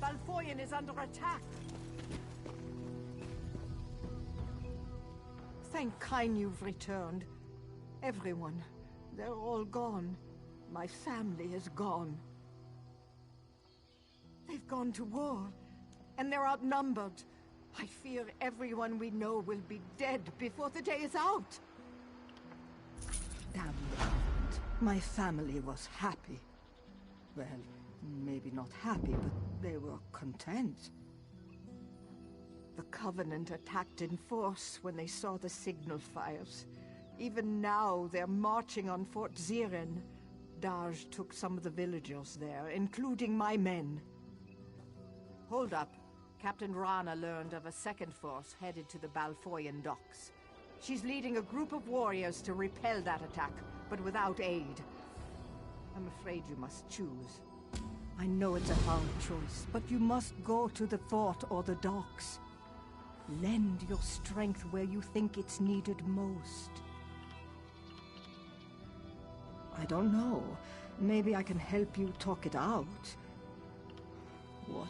Balfoyen is under attack. Thank Kyne you've returned. Everyone. They're all gone. My family is gone. They've gone to war, and they're outnumbered. I fear everyone we know will be dead before the day is out. Damn the Covenant. My family was happy. Well, maybe not happy, but they were content. The Covenant attacked in force when they saw the signal fires. Even now, they're marching on Fort Ziren. Daj took some of the villagers there, including my men. Hold up. Captain Rana learned of a second force headed to the Balfoyen docks. She's leading a group of warriors to repel that attack, but without aid. I'm afraid you must choose. I know it's a hard choice, but you must go to the fort or the docks. Lend your strength where you think it's needed most. I don't know. Maybe I can help you talk it out. What?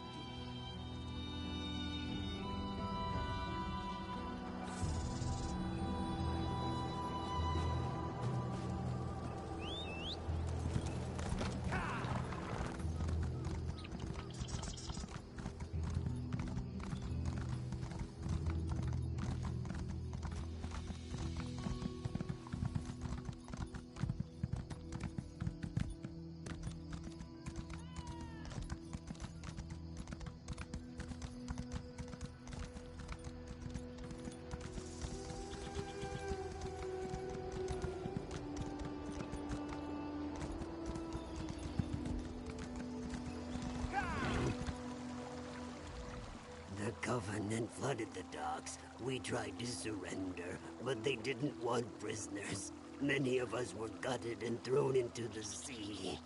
The Covenant flooded the docks. We tried to surrender, but they didn't want prisoners. Many of us were gutted and thrown into the sea.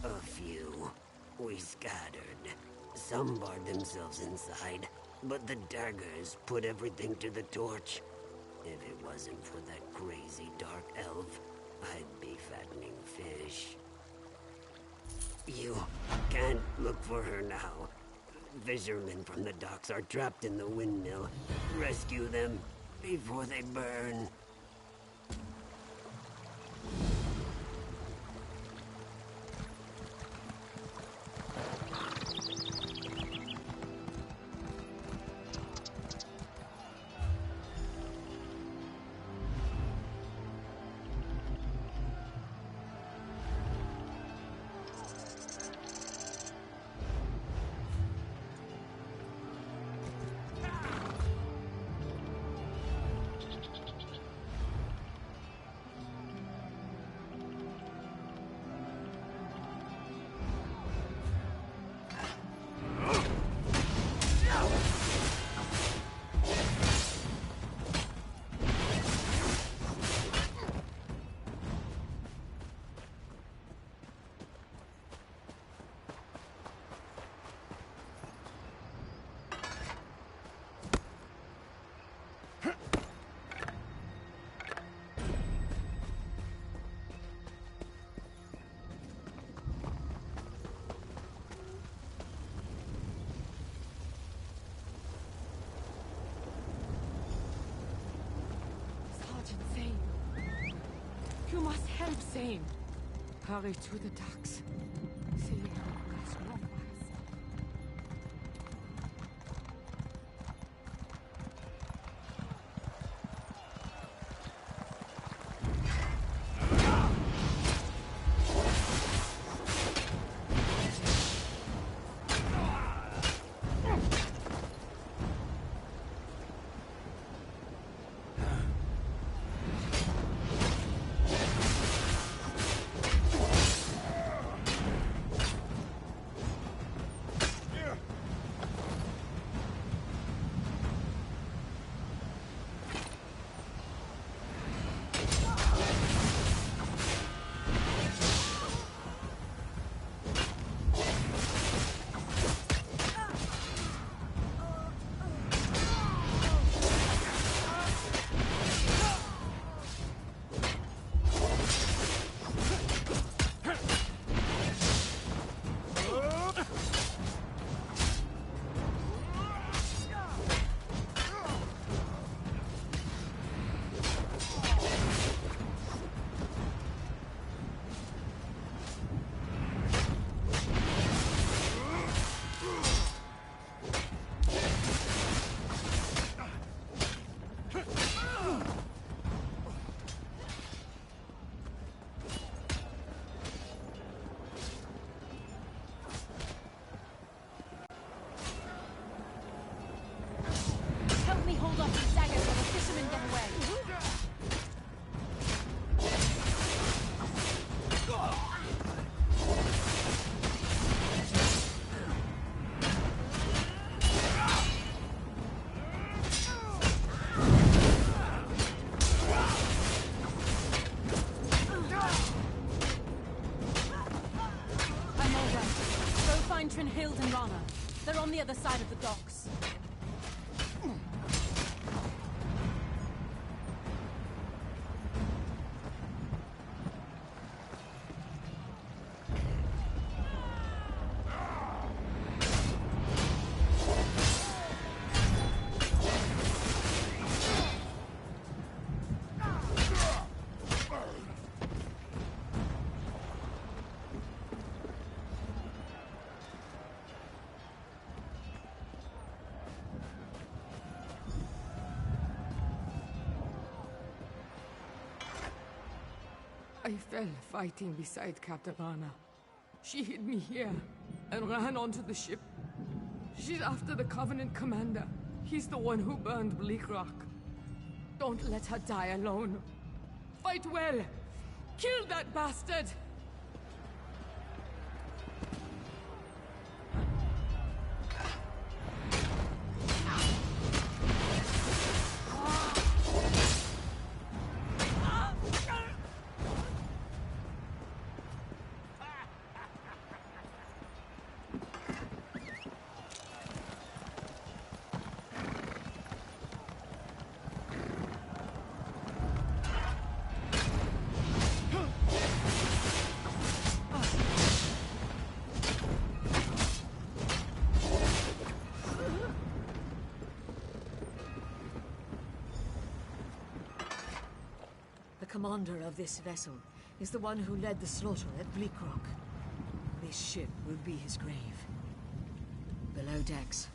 A few. We scattered. Some barred themselves inside, but the daggers put everything to the torch. If it wasn't for that crazy dark elf, I'd be fattening fish. You can't look for her now. Fishermen from the docks are trapped in the windmill. Rescue them before they burn. You must help Zane. Hurry to the docks. See, that's no worse. Captain Hild and Rana. They're on the other side of the docks. I fell fighting beside Captain Rana. She hid me here and ran onto the ship. She's after the Covenant commander. He's the one who burned Bleak Rock. Don't let her die alone. Fight well. Kill that bastard! The commander of this vessel is the one who led the slaughter at Bleak Rock. This ship will be his grave. Below decks.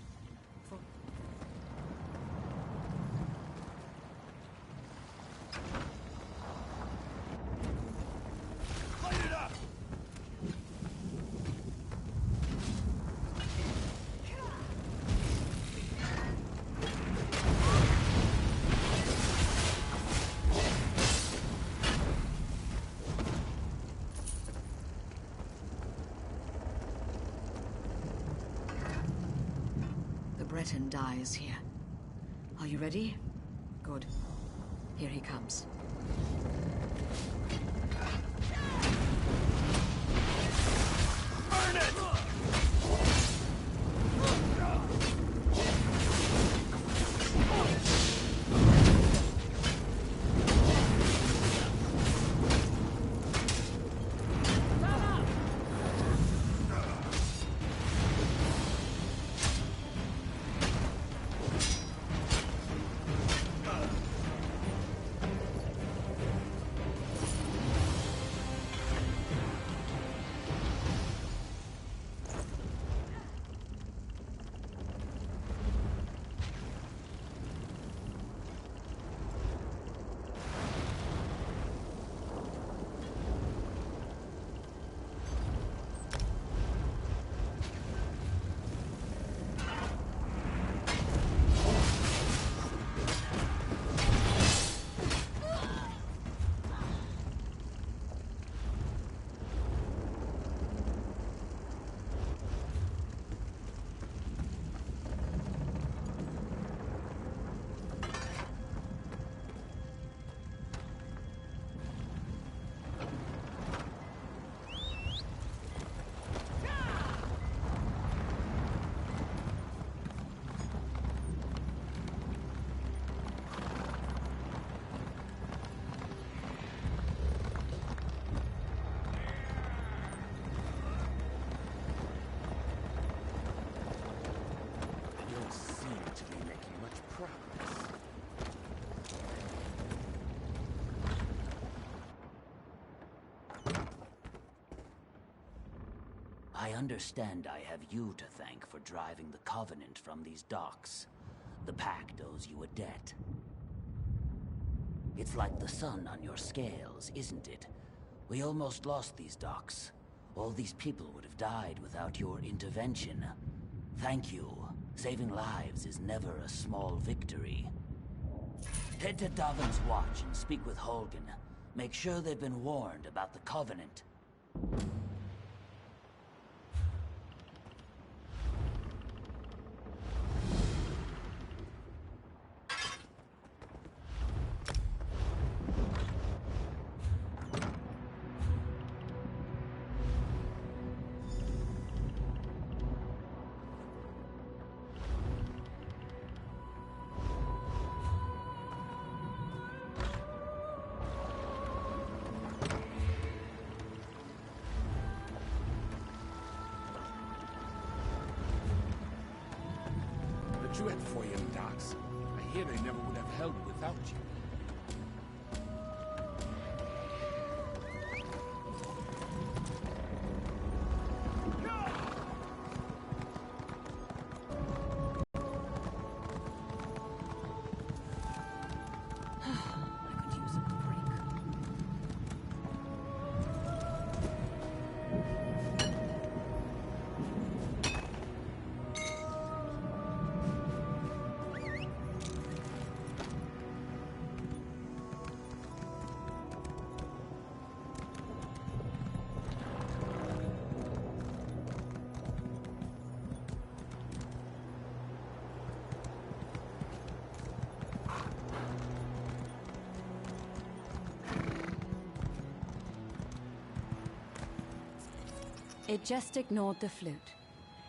Breton dies here. Are you ready? Good. Here he comes. Burn it! I understand I have you to thank for driving the Covenant from these docks. The Pact owes you a debt. It's like the sun on your scales, isn't it? We almost lost these docks. All these people would have died without your intervention. Thank you. Saving lives is never a small victory. Head to Davon's Watch and speak with Holgen. Make sure they've been warned about the Covenant. you at Foyer Docks. I hear they never would have held without you. I could use a break. It just ignored the flute.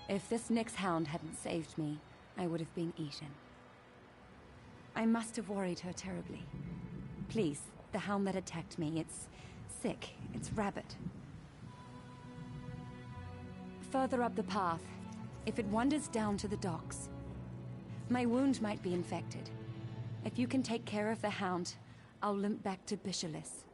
If this Nyx hound hadn't saved me, I would have been eaten. I must have worried her terribly. Please, the hound that attacked me, it's sick. It's rabid. Further up the path, if it wanders down to the docks, my wound might be infected. If you can take care of the hound, I'll limp back to Bishalis.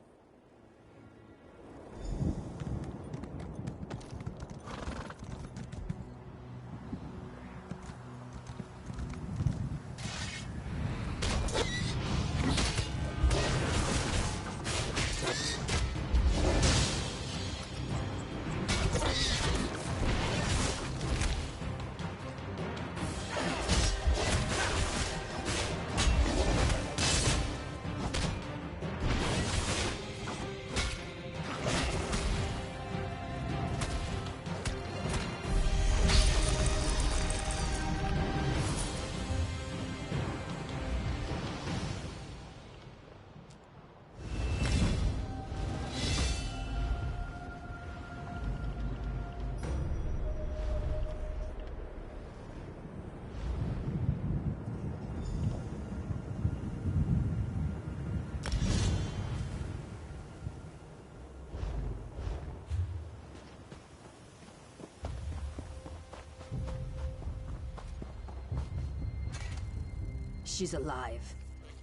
She's alive.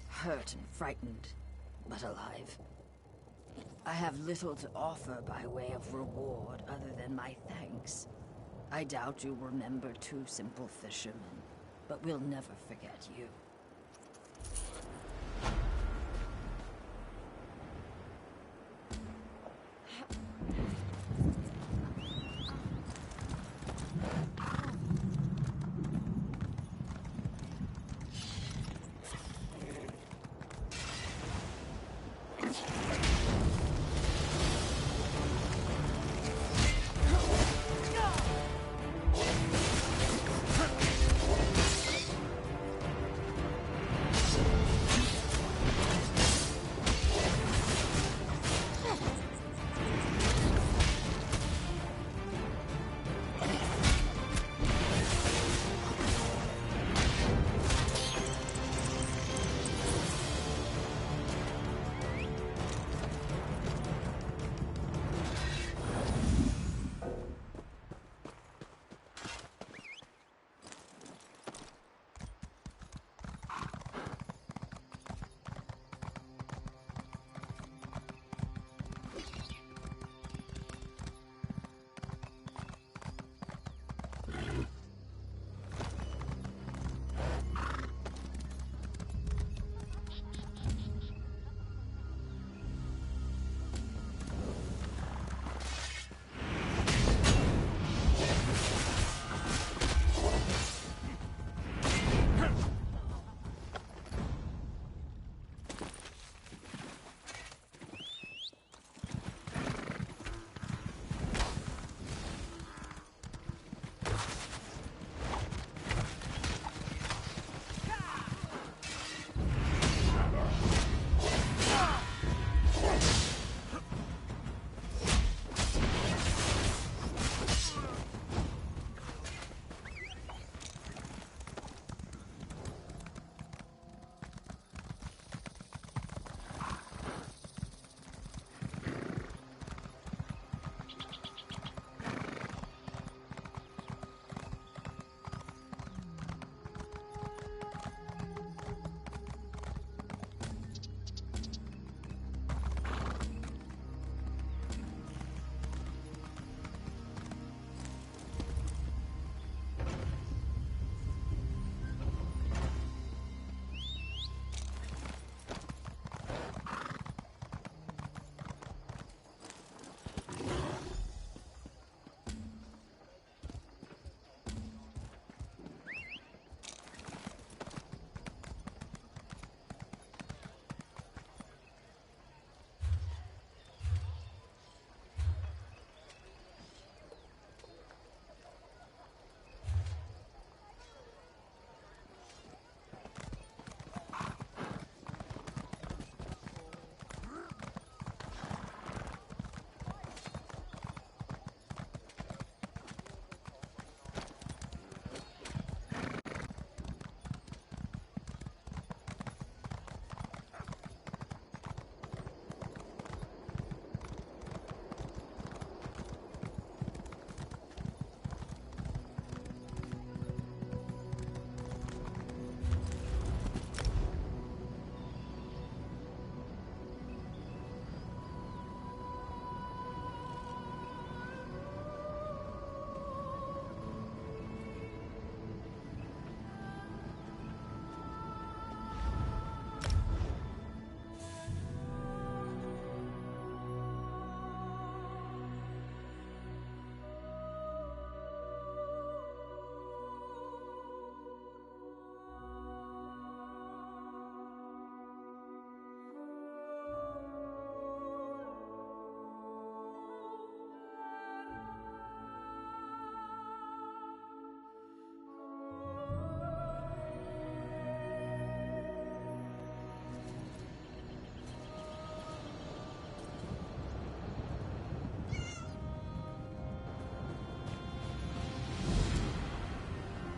Hurt and frightened, but alive. I have little to offer by way of reward other than my thanks. I doubt you'll remember two simple fishermen, but we'll never forget you.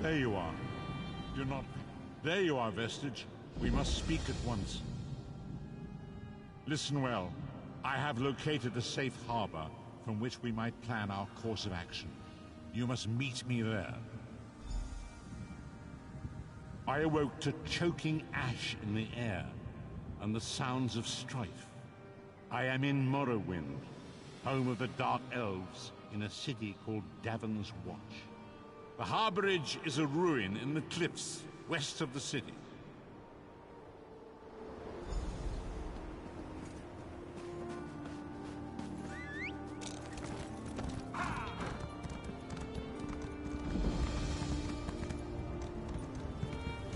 There you are. You're not... There you are, Vestige. We must speak at once. Listen well. I have located a safe harbor from which we might plan our course of action. You must meet me there. I awoke to choking ash in the air and the sounds of strife. I am in Morrowind, home of the Dark Elves, in a city called Davon's Watch. The harborage is a ruin in the cliffs west of the city.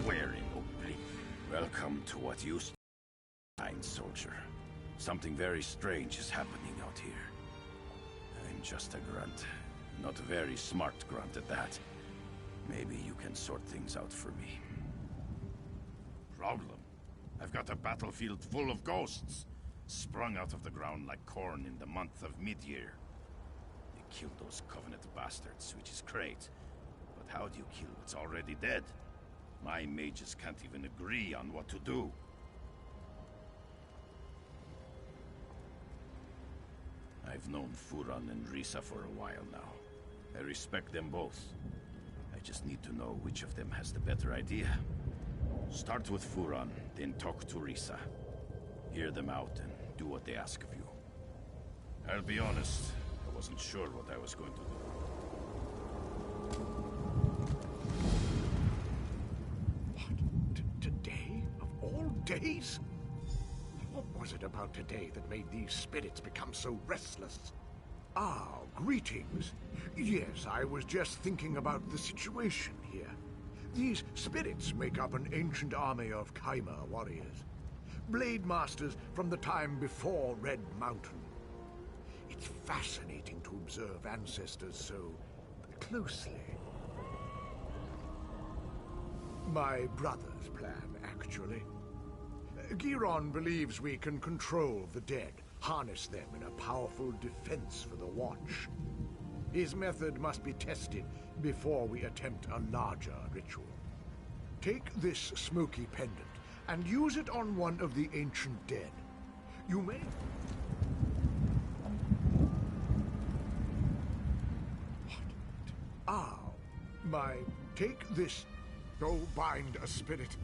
Wary Oakley. Welcome to what used to be a kind soldier. Something very strange is happening out here. I'm just a grunt. Not a very smart grunt at that. Maybe you can sort things out for me. Problem? I've got a battlefield full of ghosts, sprung out of the ground like corn in the month of mid-year. They killed those Covenant bastards, which is great. But how do you kill what's already dead? My mages can't even agree on what to do. I've known Furan and Risa for a while now. I respect them both. I just need to know which of them has the better idea. Start with Furan, then talk to Risa. Hear them out and do what they ask of you. I'll be honest, I wasn't sure what I was going to do. What? Today? Of all days? What was it about today that made these spirits become so restless? Ah, greetings. Yes, I was just thinking about the situation here. These spirits make up an ancient army of Khyber warriors. Blade masters from the time before Red Mountain. It's fascinating to observe ancestors so closely. My brother's plan, actually. Giron believes we can control the dead, harness them in a powerful defense for the Watch. His method must be tested before we attempt a larger ritual. Take this smoky pendant and use it on one of the ancient dead. You may... What? Ah, take this... Go bind a spirit.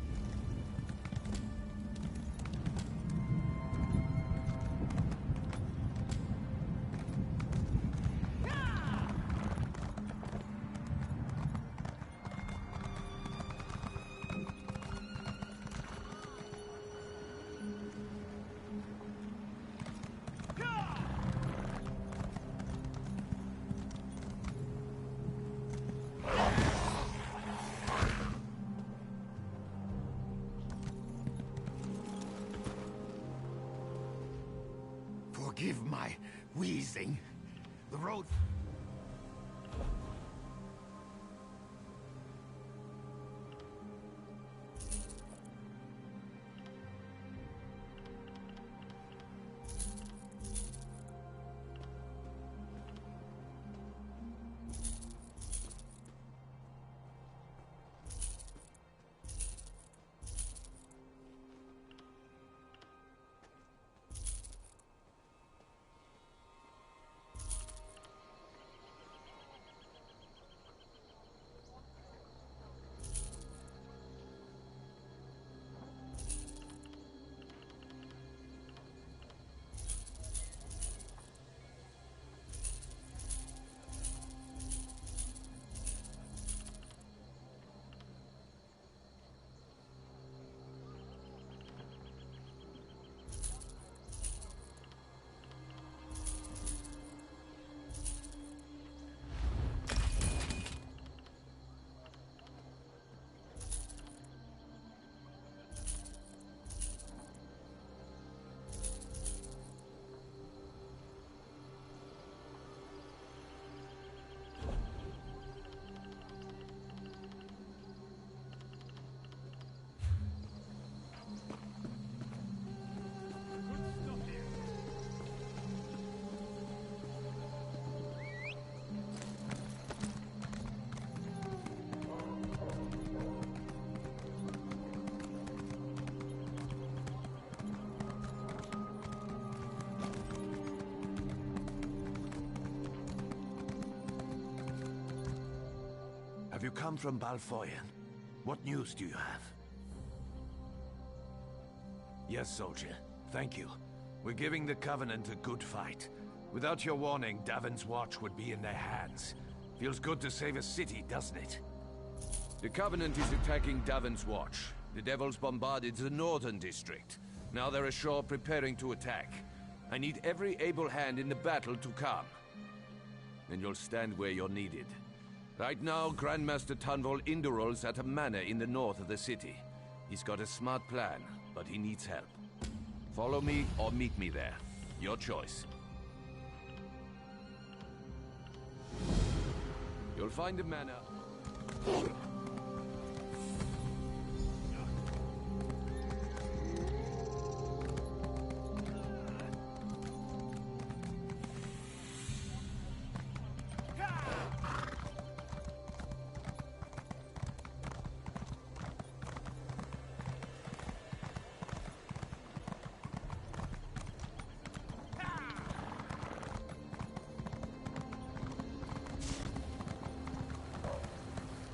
Forgive my wheezing. The road... you come from Balfoyen? What news do you have? Yes, soldier. Thank you. We're giving the Covenant a good fight. Without your warning, Davon's Watch would be in their hands. Feels good to save a city, doesn't it? The Covenant is attacking Davon's Watch. The Devils bombarded the northern district. Now they're ashore preparing to attack. I need every able hand in the battle to come. And you'll stand where you're needed. Right now, Grandmaster Tunvol Indural's at a manor in the north of the city. He's got a smart plan, but he needs help. Follow me or meet me there. Your choice. You'll find a manor...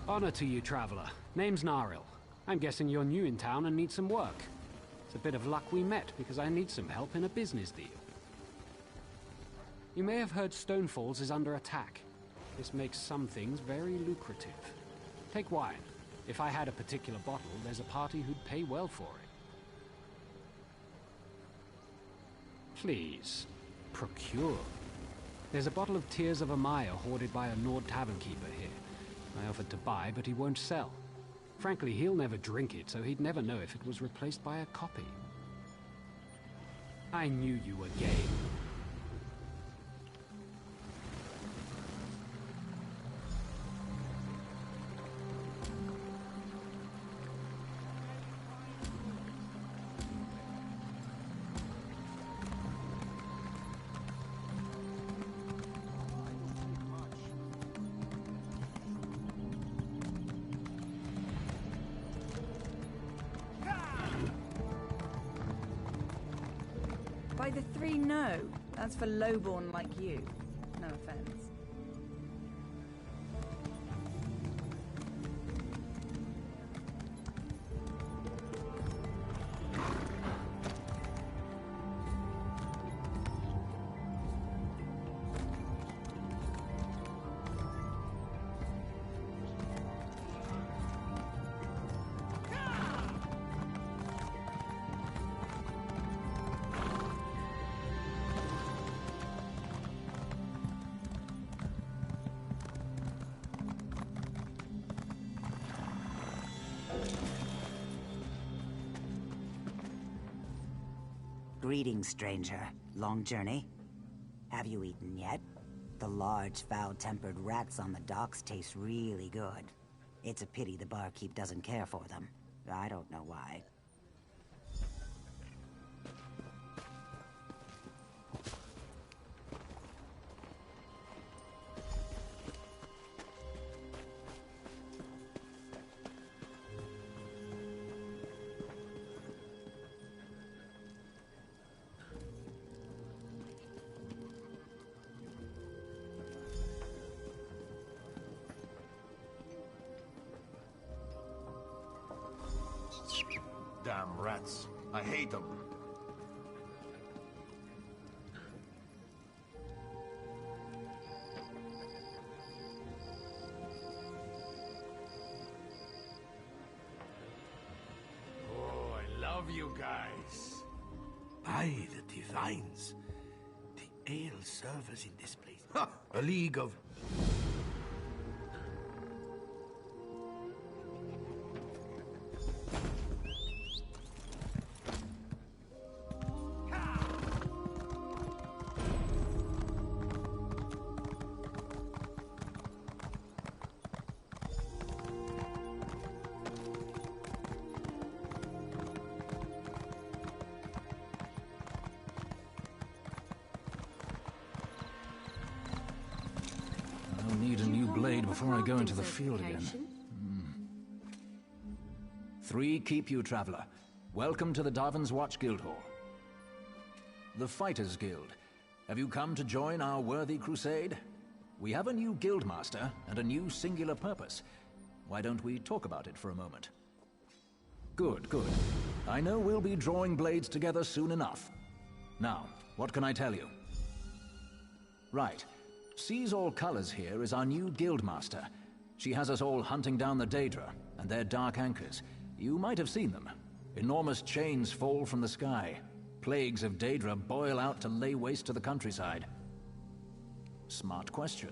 Honor to you, traveler. Name's Naril. I'm guessing you're new in town and need some work. It's a bit of luck we met, because I need some help in a business deal. You may have heard Stonefalls is under attack. This makes some things very lucrative. Take wine. If I had a particular bottle, there's a party who'd pay well for it. Please, procure. There's a bottle of Tears of Amaya hoarded by a Nord tavern keeper here. I offered to buy, but he won't sell. Frankly, he'll never drink it, so he'd never know if it was replaced by a copy. I knew you were game. By the three, no. That's for lowborn like you. No offense. Greetings, stranger. Long journey? Have you eaten yet? The large, foul-tempered rats on the docks taste really good. It's a pity the barkeep doesn't care for them. I don't know why. Damn rats. I hate them. Oh, I love you guys. By the divines. The ale servers in this place. Ha! A league of... I'll need a new blade before I go into the field again. 3 keep you, traveler. Welcome to the Davon's Watch Guildhall. The Fighters Guild. Have you come to join our worthy crusade? We have a new guildmaster and a new singular purpose. Why don't we talk about it for a moment? Good, good. I know we'll be drawing blades together soon enough. Now, what can I tell you? Right. Sees All Colors here is our new guildmaster. She has us all hunting down the Daedra and their dark anchors. You might have seen them. Enormous chains fall from the sky. Plagues of Daedra boil out to lay waste to the countryside. Smart question.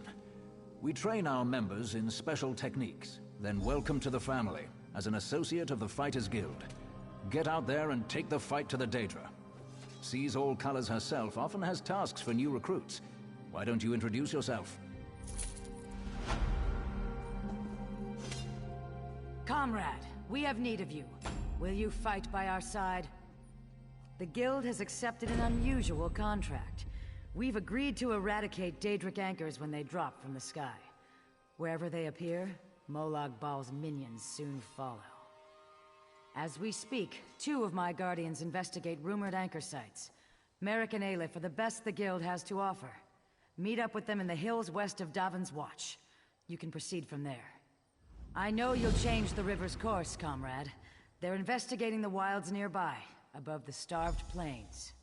We train our members in special techniques, then welcome to the family as an associate of the Fighters Guild. Get out there and take the fight to the Daedra. Sees All Colors herself often has tasks for new recruits. Why don't you introduce yourself? Comrade, we have need of you. Will you fight by our side? The Guild has accepted an unusual contract. We've agreed to eradicate Daedric anchors when they drop from the sky. Wherever they appear, Molag Bal's minions soon follow. As we speak, 2 of my guardians investigate rumored anchor sites. Merrick and Aleph are the best the Guild has to offer. Meet up with them in the hills west of Davon's Watch. You can proceed from there. I know you'll change the river's course, comrade. They're investigating the wilds nearby, above the starved plains.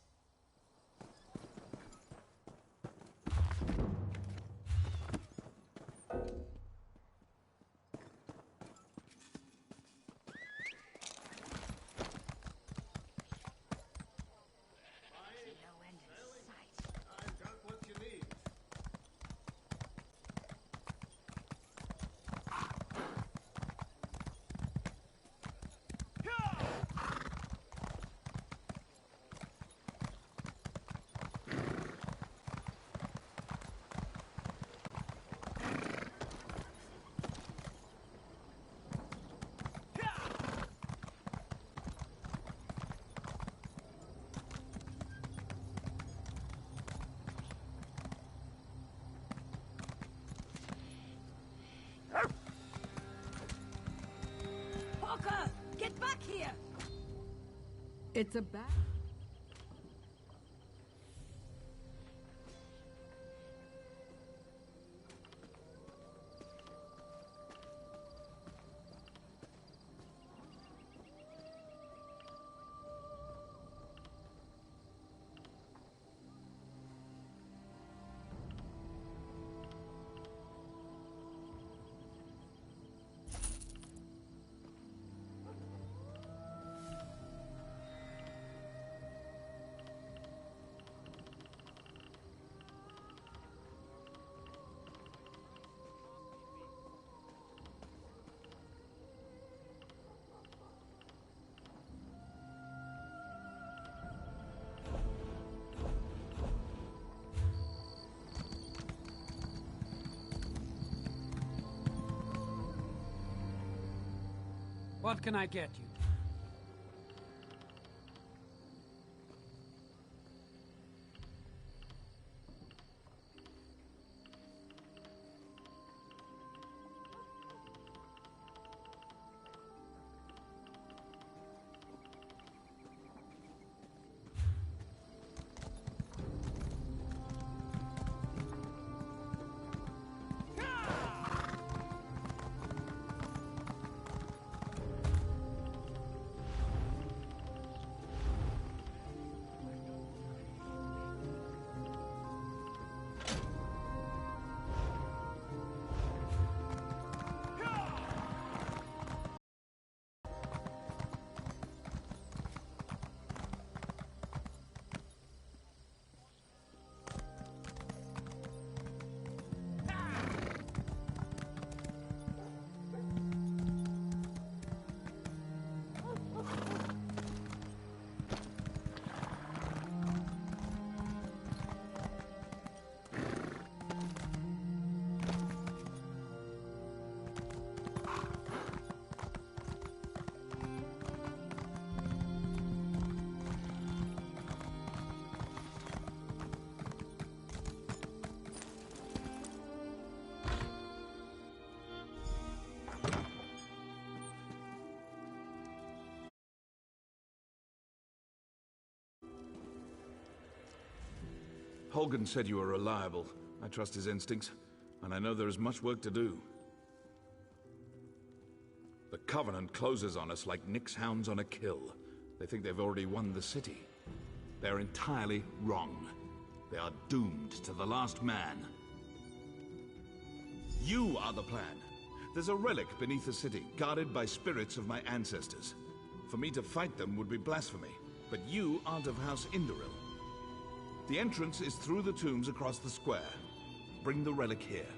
Hawker! Get back here! It's a bat. What can I get you? Holgen said you were reliable. I trust his instincts, and I know there is much work to do. The Covenant closes on us like Nyx hounds on a kill. They think they've already won the city. They're entirely wrong. They are doomed to the last man. You are the plan. There's a relic beneath the city, guarded by spirits of my ancestors. For me to fight them would be blasphemy, but you aren't of House Indoril. The entrance is through the tombs across the square. Bring the relic here.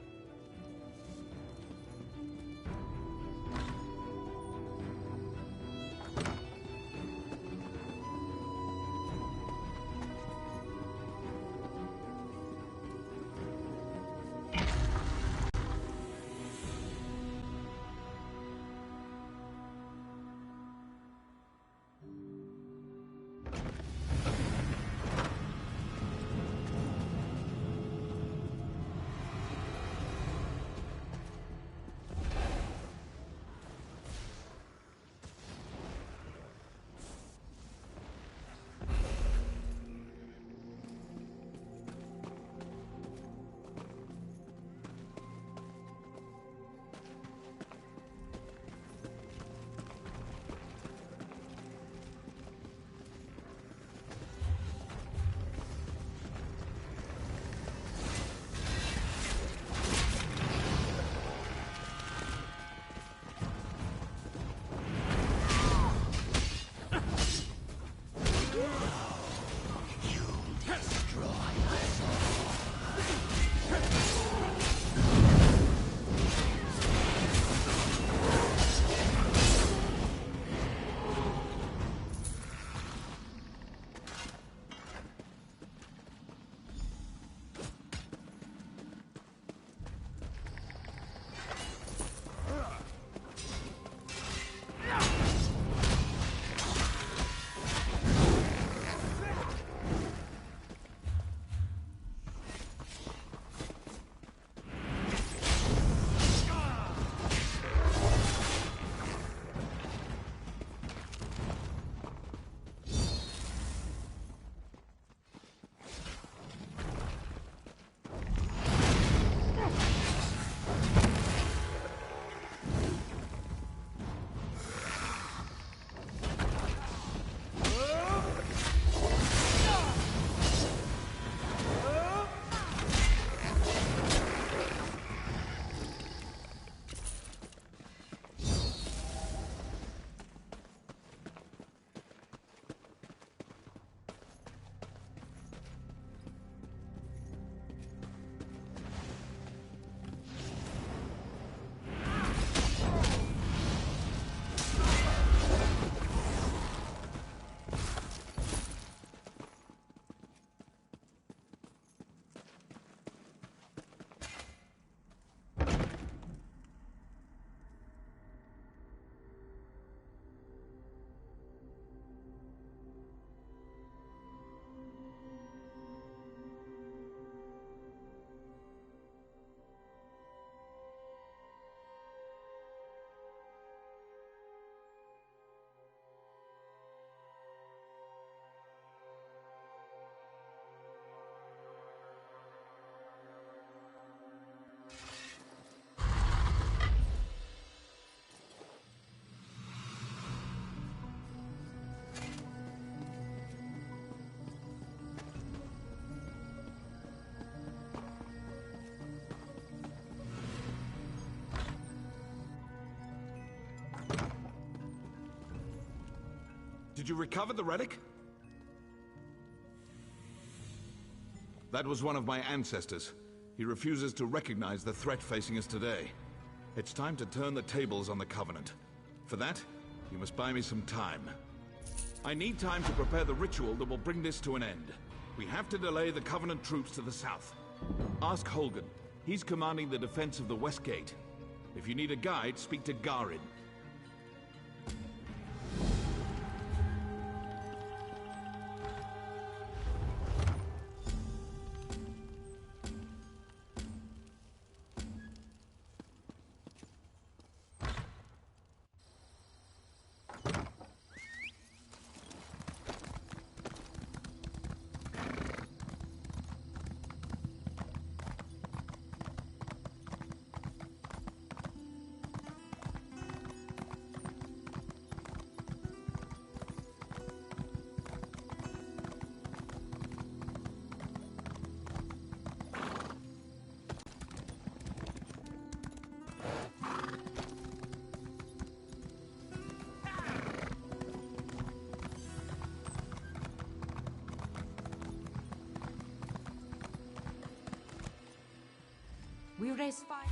Did you recover the relic? That was one of my ancestors. He refuses to recognize the threat facing us today. It's time to turn the tables on the Covenant. For that, you must buy me some time. I need time to prepare the ritual that will bring this to an end. We have to delay the Covenant troops to the south. Ask Holgan. He's commanding the defense of the West Gate. If you need a guide, speak to Garin. We raise fire.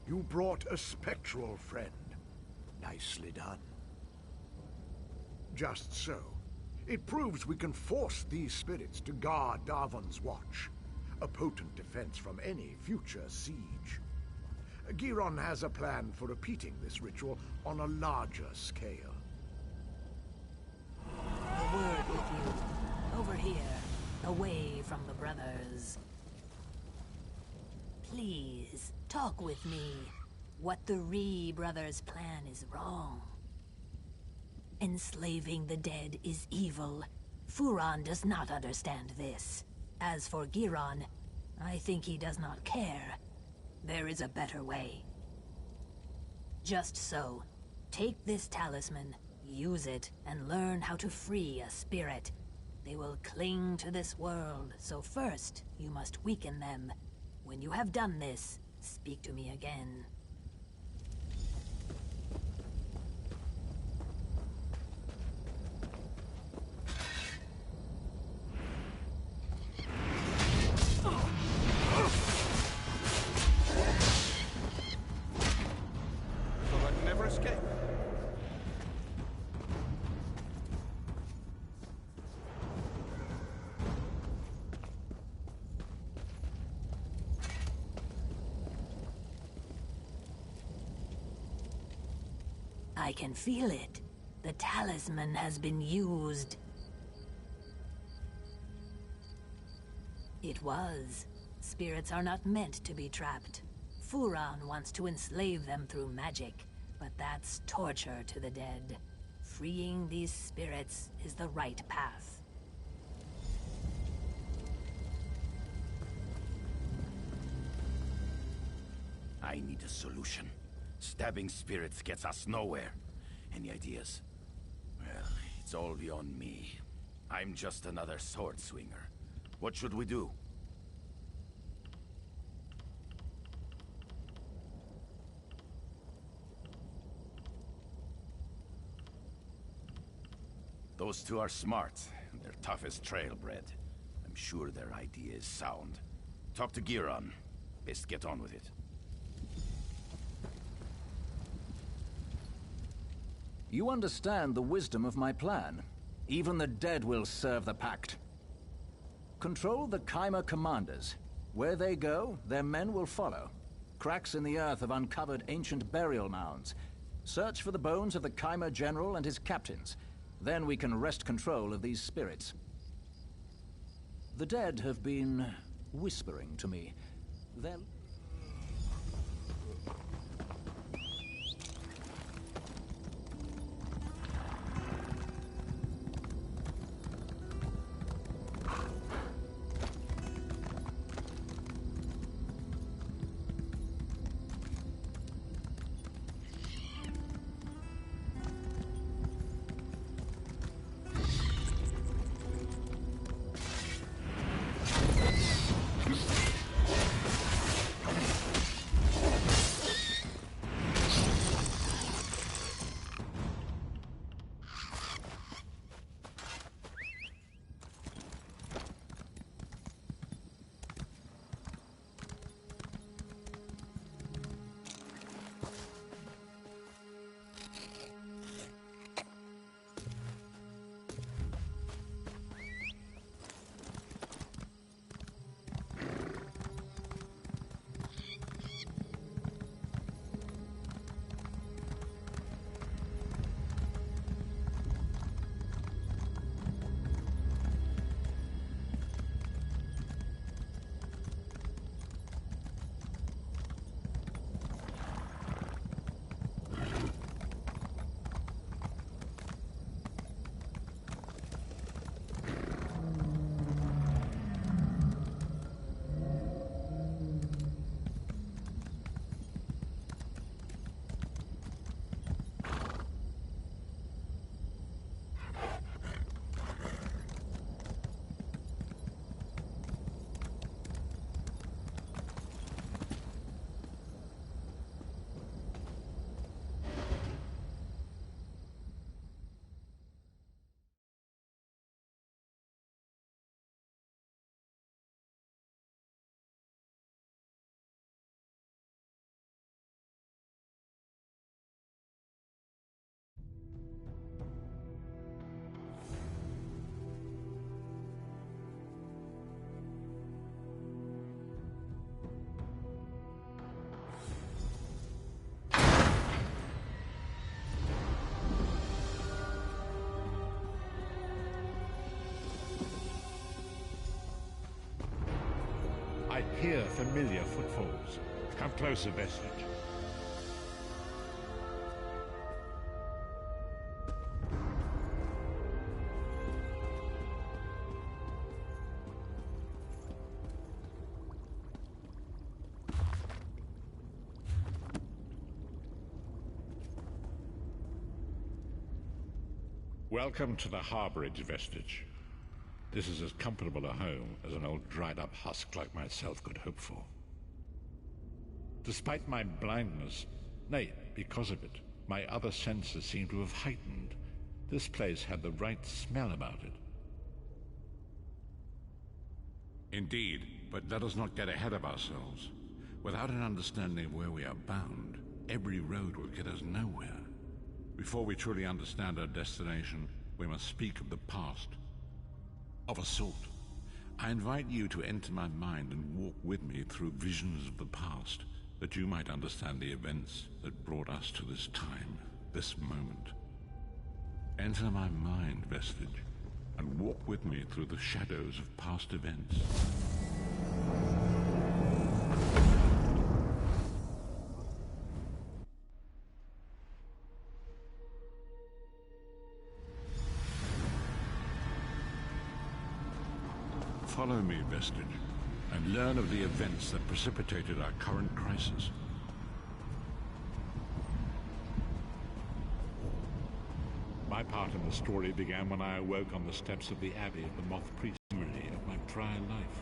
You brought a spectral friend. Nicely done. Just so. It proves we can force these spirits to guard Davon's watch, a potent defense from any future siege. Giron has a plan for repeating this ritual on a larger scale. A word with you. Over here, away from the brothers. Please, talk with me. What the Ree brothers plan is wrong. Enslaving the dead is evil. Furon does not understand this. As for Giron, I think he does not care. There is a better way. Just so. Take this talisman, use it, and learn how to free a spirit. They will cling to this world, so first, you must weaken them. When you have done this, speak to me again. So I can never escape. I can feel it. The talisman has been used. It was. Spirits are not meant to be trapped. Furon wants to enslave them through magic, but that's torture to the dead. Freeing these spirits is the right path. I need a solution. Stabbing spirits gets us nowhere. Any ideas? Well, it's all beyond me. I'm just another sword swinger. What should we do? Those two are smart. They're tough as trailbred. I'm sure their idea is sound. Talk to Giron. Best get on with it. You understand the wisdom of my plan. Even the dead will serve the Pact. Control the Chimera commanders. Where they go, their men will follow. Cracks in the earth have uncovered ancient burial mounds. Search for the bones of the Chimera general and his captains. Then we can wrest control of these spirits. The dead have been whispering to me. Then... I hear familiar footfalls. Come closer, Vestige. Welcome to the Harborage, Vestige. This is as comfortable a home as an old dried-up husk like myself could hope for. Despite my blindness, nay, because of it, my other senses seem to have heightened. This place had the right smell about it. Indeed, but let us not get ahead of ourselves. Without an understanding of where we are bound, every road will get us nowhere. Before we truly understand our destination, we must speak of the past. Of a sort. I invite you to enter my mind and walk with me through visions of the past, that you might understand the events that brought us to this time, this moment. Enter my mind, Vestige, and walk with me through the shadows of past events. Follow me, Vestige, and learn of the events that precipitated our current crisis. My part in the story began when I awoke on the steps of the Abbey of the Moth Priest, memory of my prior life.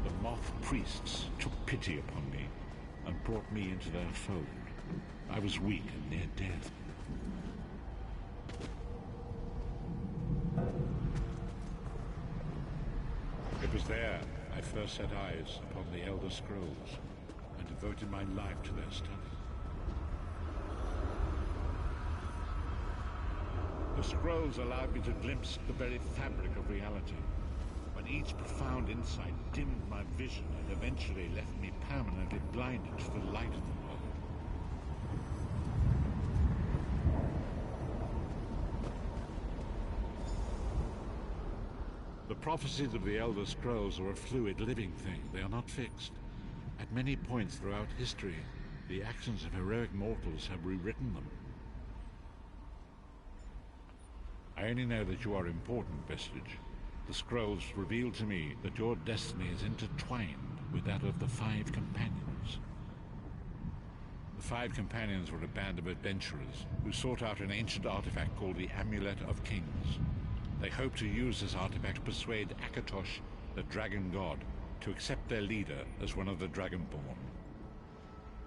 The Moth Priests took pity upon me and brought me into their fold. I was weak and near death. It was there I first set eyes upon the Elder Scrolls and devoted my life to their study. The scrolls allowed me to glimpse the very fabric of reality, but each profound insight dimmed my vision and eventually left me permanently blinded to the light of the world. The prophecies of the Elder Scrolls are a fluid, living thing. They are not fixed. At many points throughout history, the actions of heroic mortals have rewritten them. I only know that you are important, Vestige. The scrolls reveal to me that your destiny is intertwined with that of the Five Companions. The Five Companions were a band of adventurers who sought out an ancient artifact called the Amulet of Kings. They hoped to use this artifact to persuade Akatosh, the Dragon God, to accept their leader as one of the Dragonborn.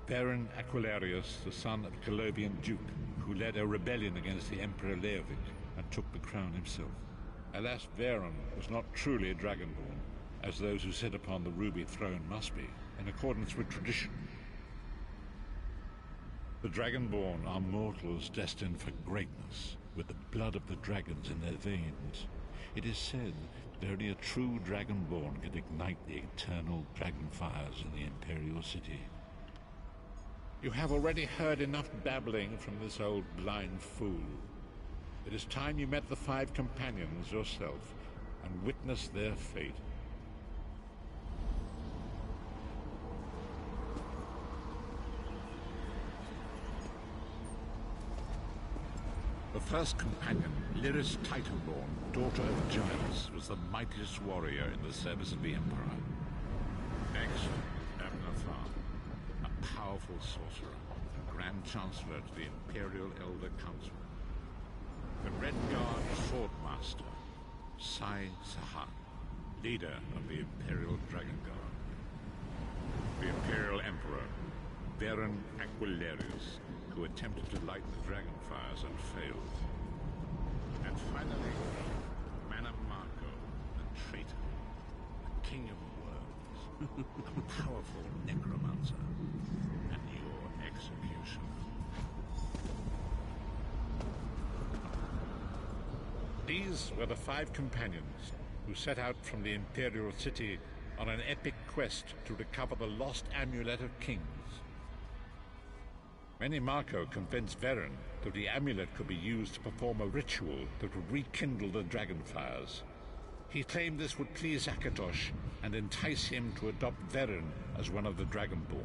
Varen Aquilarius, the son of a Colovian duke, who led a rebellion against the Emperor Leovic and took the crown himself. Alas, Varen was not truly a Dragonborn, as those who sit upon the Ruby Throne must be, in accordance with tradition. The Dragonborn are mortals destined for greatness, with the blood of the dragons in their veins. It is said that only a true Dragonborn can ignite the eternal dragon fires in the Imperial City. You have already heard enough babbling from this old blind fool. It is time you met the Five Companions yourself and witnessed their fate. The first companion, Lyris Titanborn, daughter of giants, was the mightiest warrior in the service of the Emperor. Next, Abnethar, a powerful sorcerer, Grand Chancellor to the Imperial Elder Council. The Red Guard Swordmaster, Sai Sahan, leader of the Imperial Dragon Guard. The Imperial Emperor, Varen Aquilarius, who attempted to light the dragon fires and failed. And finally, Mannimarco, the traitor, the king of worms, a powerful necromancer, and your executioner. These were the Five Companions who set out from the Imperial City on an epic quest to recover the lost Amulet of Kings. Mannimarco convinced Varen that the amulet could be used to perform a ritual that would rekindle the dragon fires. He claimed this would please Akatosh and entice him to adopt Varen as one of the Dragonborn.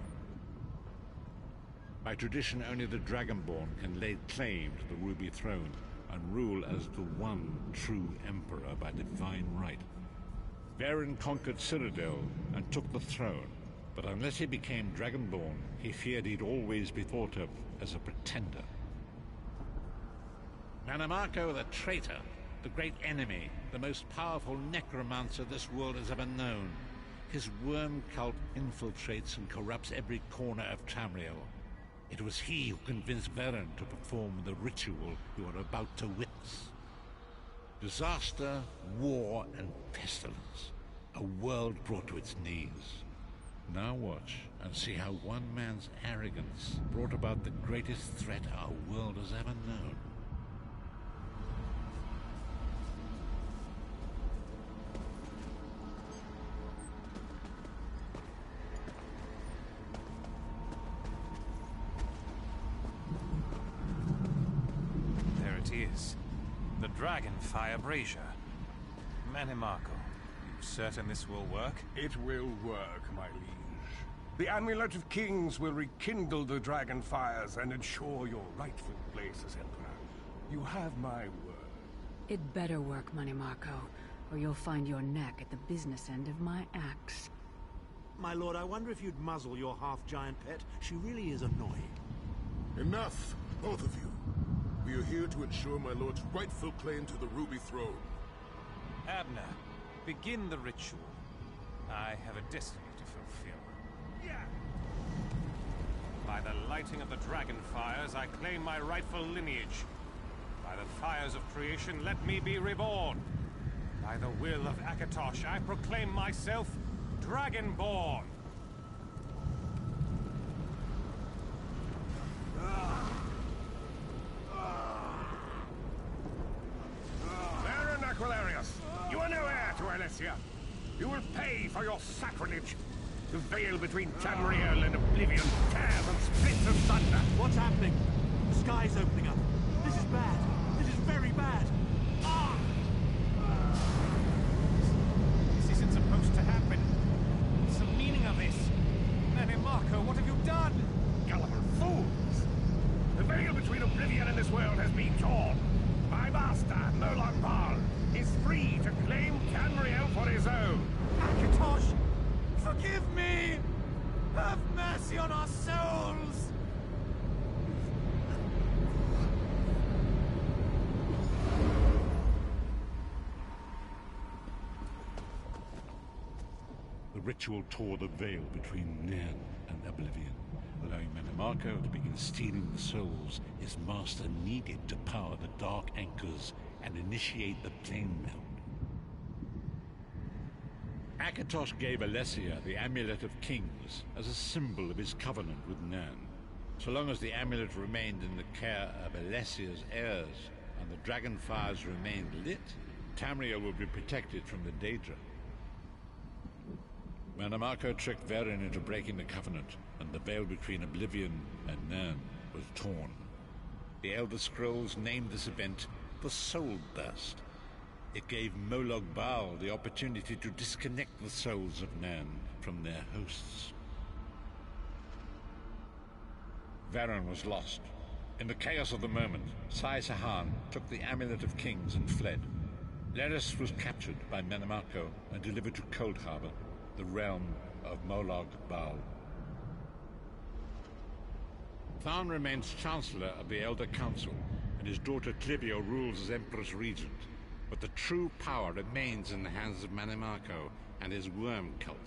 By tradition, only the Dragonborn can lay claim to the Ruby Throne and rule as the one true Emperor by divine right. Varen conquered Cyrodiil and took the throne, but unless he became Dragonborn, he feared he'd always be thought of as a pretender. Mannimarco the traitor, the great enemy, the most powerful necromancer this world has ever known. His worm cult infiltrates and corrupts every corner of Tamriel. It was he who convinced Varen to perform the ritual you are about to witness. Disaster, war, and pestilence. A world brought to its knees. Now watch and see how one man's arrogance brought about the greatest threat our world has ever known. There it is. The Dragonfire Brazier. Mannimarco, you certain this will work? It will work, my liege. The Amulet of Kings will rekindle the dragon fires and ensure your rightful place as Emperor. You have my word. It better work, Mannimarco, or you'll find your neck at the business end of my axe. My lord, I wonder if you'd muzzle your half-giant pet. She really is annoying. Enough, both of you. We are here to ensure my lord's rightful claim to the Ruby Throne. Abner, begin the ritual. I have a destiny to fulfill. By the lighting of the dragon fires, I claim my rightful lineage. By the fires of creation, let me be reborn. By the will of Akatosh, I proclaim myself Dragonborn. Alessia! You will pay for your sacrilege! The veil between Tamriel and Oblivion tears and splits asunder! What's happening? The sky's opening up. This is bad. This is very bad. Ah! This isn't supposed to happen. What's the meaning of this? Marco, what have you done? Gullible fools! The veil between Oblivion and this world has been torn. My master, Molag Bal, is free to claim Tamriel for his own. Akatosh, forgive me! Have mercy on our souls! The ritual tore the veil between Nairn and Oblivion, allowing Mannimarco to begin stealing the souls his master needed to power the Dark Anchors and initiate the Plane Meld. Akatosh gave Alessia the Amulet of Kings as a symbol of his covenant with Nairn. So long as the amulet remained in the care of Alessia's heirs and the dragon fires remained lit, Tamriel would be protected from the Daedra. Mannimarco tricked Varen into breaking the Covenant, and the veil between Oblivion and Nairn was torn. The Elder Scrolls named this event the Soul Burst. It gave Molag Bal the opportunity to disconnect the souls of Nairn from their hosts. Varen was lost. In the chaos of the moment, Sai Sahan took the Amulet of Kings and fled. Leris was captured by Mannimarco and delivered to Coldharbour, the realm of Molag Bal. Tharn remains Chancellor of the Elder Council, and his daughter Clivio rules as Empress Regent. But the true power remains in the hands of Mannimarco and his worm cult.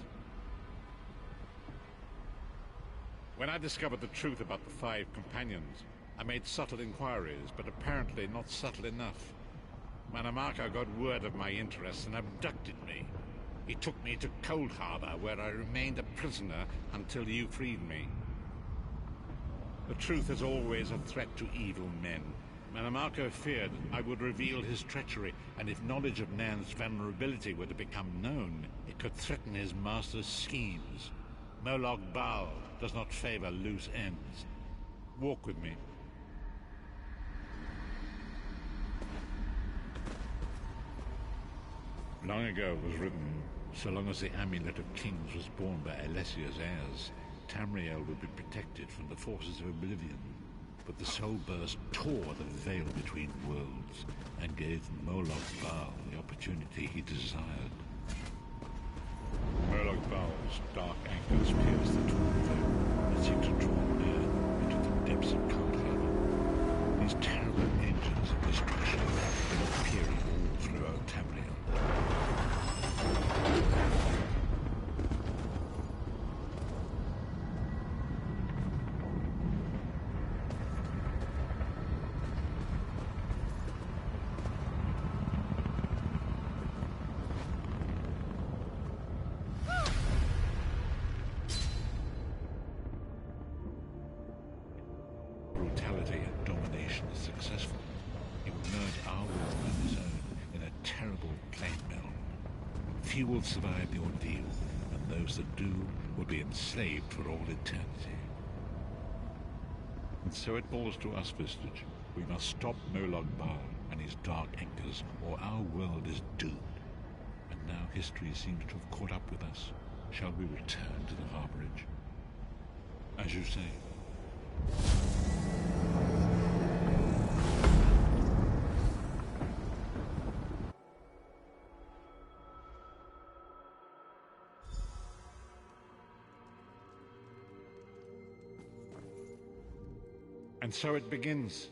When I discovered the truth about the 5 companions, I made subtle inquiries, but apparently not subtle enough. Mannimarco got word of my interests and abducted me. He took me to Coldharbour, where I remained a prisoner until you freed me. The truth is always a threat to evil men. Mannimarco feared I would reveal his treachery, and if knowledge of Nairn's vulnerability were to become known, it could threaten his master's schemes. Molag Bal does not favor loose ends. Walk with me. Long ago it was written, so long as the Amulet of Kings was borne by Alessia's heirs, Tamriel would be protected from the forces of Oblivion. But the Soul Burst tore the veil between worlds and gave Molag Bal the opportunity he desired. Molag Bal's dark anchors pierced the torn veil and seemed to draw near into the depths of Coldharbour. These terrible engines of destruction were appearing all throughout Tamriel. Brutality and domination is successful. He will merge our world and his own in a terrible plane meld. Few will survive the ordeal, and those that do will be enslaved for all eternity. And so it falls to us, Vistage. We must stop Molag Bal and his dark anchors, or our world is doomed. And now history seems to have caught up with us. Shall we return to the harborage? As you say. And so it begins.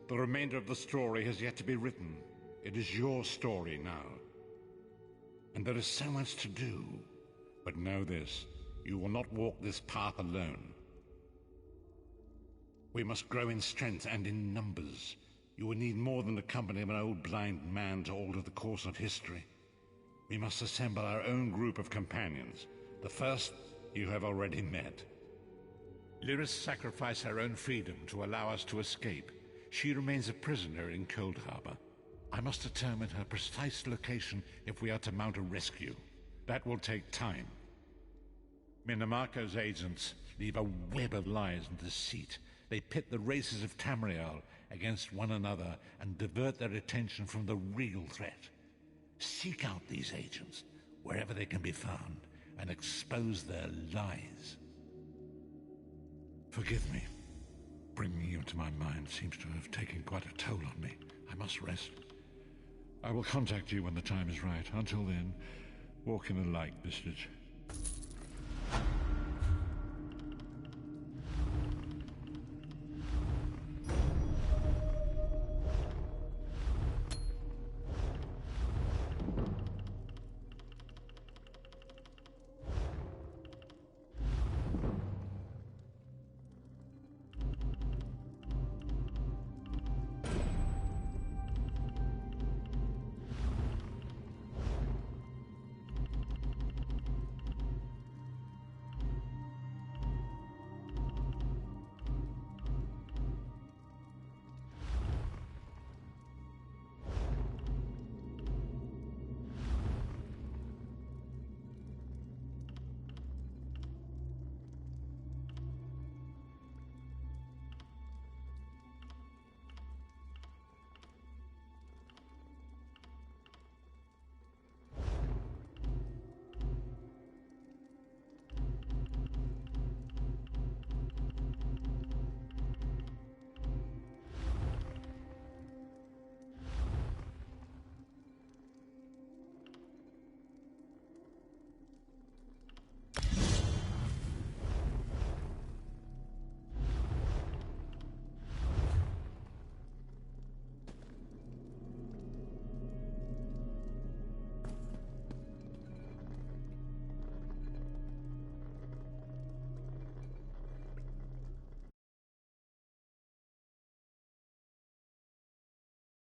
The remainder of the story has yet to be written. It is your story now. And there is so much to do. But know this, you will not walk this path alone. We must grow in strength and in numbers. You will need more than the company of an old blind man to alter the course of history. We must assemble our own group of companions. The first you have already met. Lyris sacrificed her own freedom to allow us to escape. She remains a prisoner in Coldharbour. I must determine her precise location if we are to mount a rescue. That will take time. Minimarco's agents leave a web of lies and deceit. They pit the races of Tamriel against one another and divert their attention from the real threat. Seek out these agents, wherever they can be found, and expose their lies. Forgive me. Bringing you into my mind seems to have taken quite a toll on me. I must rest. I will contact you when the time is right. Until then, walk in the light, Bistich.